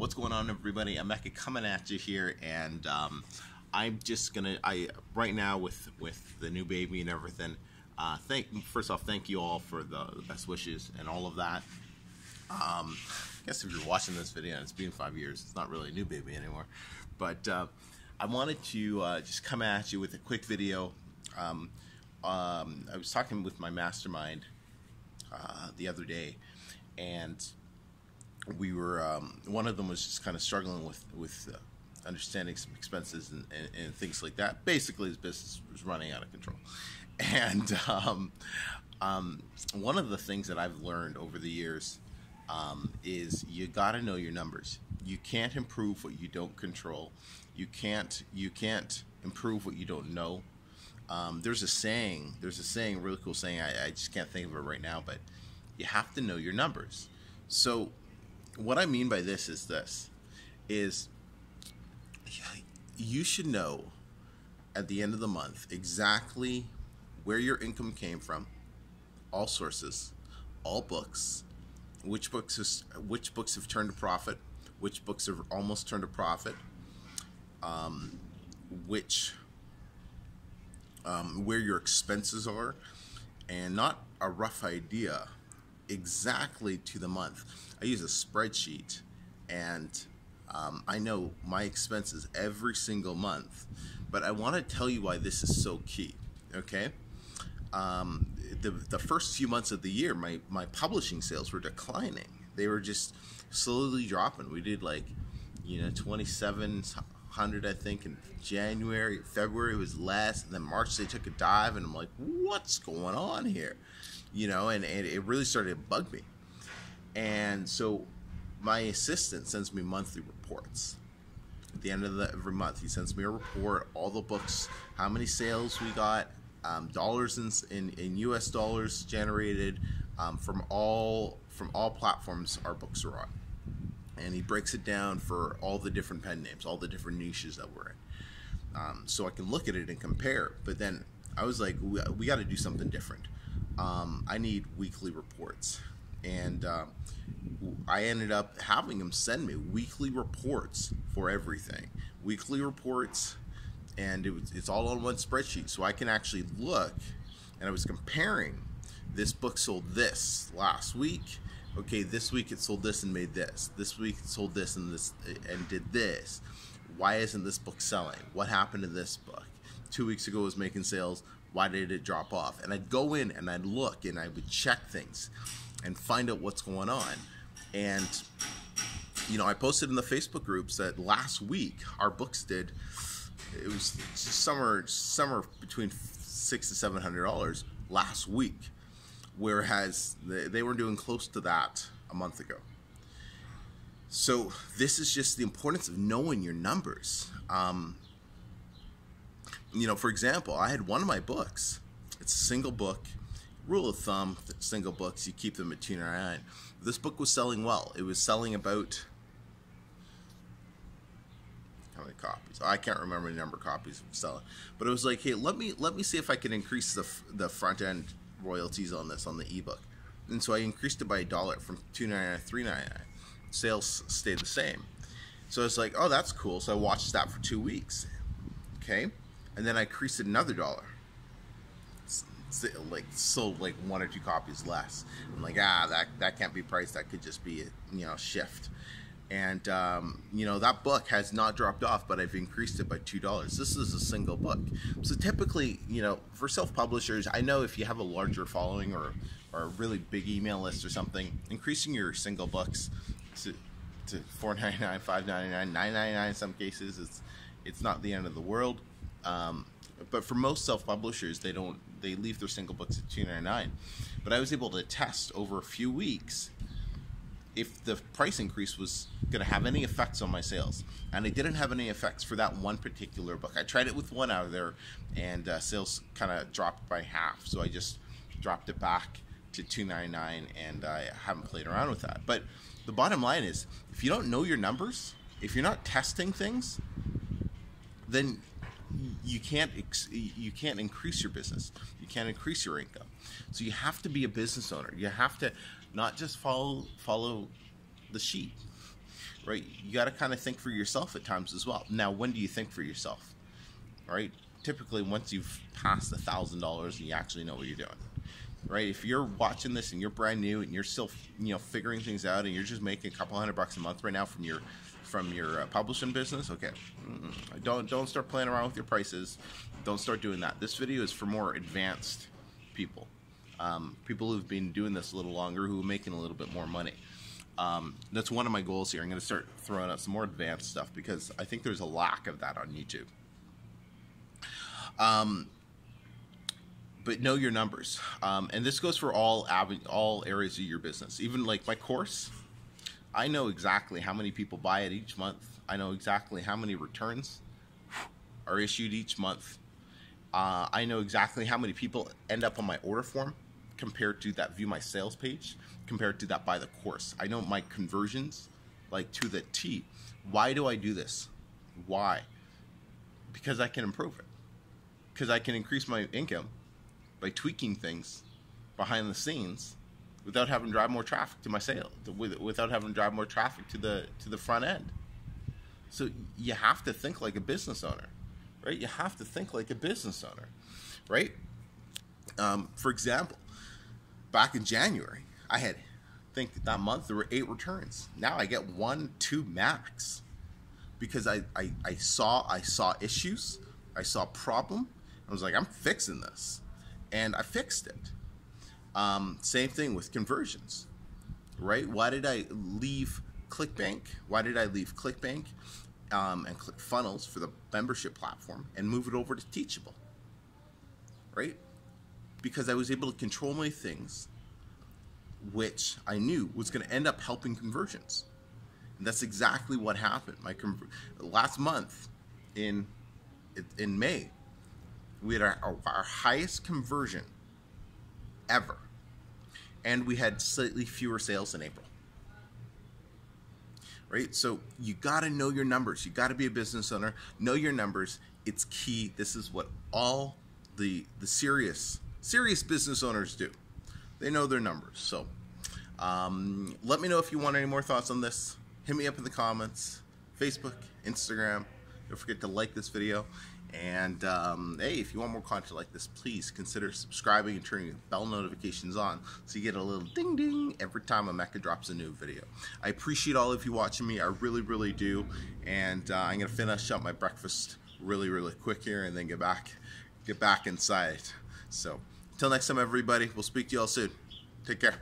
What's going on, everybody? I'm Mecca coming at you here, and I'm just gonna right now with the new baby and everything. First off, thank you all for the best wishes and all of that. I guess if you're watching this video and it's been 5 years, it's not really a new baby anymore. But I wanted to just come at you with a quick video. I was talking with my mastermind the other day, and we were one of them was just kind of struggling with understanding some expenses and things like that. Basically, his business was running out of control, and one of the things that I've learned over the years is you got to know your numbers. You can't improve what you don't control. You can't improve what you don't know. There's a saying, really cool saying. I just can't think of it right now, but you have to know your numbers. So what I mean by this is you should know at the end of the month exactly where your income came from, all sources, all books, which books have turned a profit, which books have almost turned a profit, where your expenses are, and not a rough idea, exactly to the month. I use a spreadsheet, and I know my expenses every single month, but I want to tell you why this is so key. Okay, the first few months of the year, my publishing sales were declining. They were just slowly dropping. We did 2,700, I think, in January. February was less, and then March they took a dive, and I'm like, what's going on here? And it really started to bug me. And so my assistant sends me monthly reports. At the end of every month, he sends me a report, all the books, how many sales we got, dollars in US dollars generated from all platforms our books are on. And he breaks it down for all the different pen names, all the different niches that we're in. So I can look at it and compare. But then I was like, we got to do something different. I need weekly reports. And I ended up having him send me weekly reports for everything. Weekly reports, and it's all on one spreadsheet. So I can actually look, and I was comparing, this book sold this last week. Okay, this week it sold this and made this. This week it sold this and did this. Why isn't this book selling? What happened to this book? 2 weeks ago it was making sales. Why did it drop off? And I'd go in and I'd look and I would check things and find out what's going on. And I posted in the Facebook groups that last week our books did. It was somewhere between $600 to $700 last week, whereas they were doing close to that a month ago. So this is just the importance of knowing your numbers. For example, I had one of my books. It's a single book. Rule of thumb, single books, you keep them at $2.99. This book was selling well. It was selling about, how many copies? I can't remember the number of copies it was selling. But it was like, hey, let me see if I can increase the front end royalties on this, on the ebook. And so I increased it by $1 from $2.99 to $3.99. Sales stayed the same. So I was like, oh, that's cool. So I watched that for 2 weeks. Okay, and then I increased it another $1. Sold like 1 or 2 copies less. I'm like, that can't be priced. That could just be a shift. And that book has not dropped off, but I've increased it by $2. This is a single book. So typically, for self-publishers, I know if you have a larger following or a really big email list or something, increasing your single books to $4.99, $5.99, $9.99 in some cases, it's not the end of the world. But for most self-publishers, they leave their single books at $2.99. But I was able to test over a few weeks if the price increase was going to have any effects on my sales. And it didn't have any effects for that one particular book. I tried it with one out of there, and sales kind of dropped by half. So I just dropped it back to $2.99, and I haven't played around with that. But the bottom line is, if you don't know your numbers, if you're not testing things, then you can't increase your business. You can't increase your income. So you have to be a business owner. You have to not just follow the sheep. right? You got to kind of think for yourself at times as well. Now, when do you think for yourself, right? Typically, once you've passed $1,000 and you actually know what you're doing, right? If you're watching this and you're brand new and you're still, figuring things out, and you're just making a couple $100 a month right now from your publishing business, okay, don't start playing around with your prices. Don't start doing that. This video is for more advanced people, people who've been doing this a little longer, who are making a little bit more money. That's one of my goals here. I'm going to start throwing out some more advanced stuff because I think there's a lack of that on YouTube. But know your numbers, and this goes for all areas of your business. Even like my course, I know exactly how many people buy it each month. I know exactly how many returns are issued each month. I know exactly how many people end up on my order form compared to that view my sales page, compared to that buy the course. I know my conversions like to the T. Why do I do this? Why? Because I can improve it. Because I can increase my income by tweaking things behind the scenes without having to drive more traffic to my sale, without having to drive more traffic to the front end. So you have to think like a business owner, right? You have to think like a business owner, right? For example, back in January, I think that month there were 8 returns. Now I get 1, 2 max, because I saw issues, I saw a problem. I was like, I'm fixing this, and I fixed it. Same thing with conversions, right? Why did I leave ClickBank? Why did I leave ClickBank and ClickFunnels for the membership platform and move it over to Teachable, right? Because I was able to control my things, which I knew was going to end up helping conversions. And that's exactly what happened. Last month in May, we had our highest conversion ever, and we had slightly fewer sales in April, right? So you got to know your numbers. You got to be a business owner. Know your numbers. It's key. This is what all the serious business owners do. They know their numbers. So let me know if you want any more thoughts on this. Hit me up in the comments, Facebook, Instagram. Don't forget to like this video. And hey, if you want more content like this, please consider subscribing and turning the bell notifications on so you get a little ding ding every time a Mecha drops a new video. I appreciate all of you watching me. I really, really do. And I'm gonna finish up my breakfast really, really quick here and then get back inside. So until next time, everybody, we'll speak to you all soon. Take care.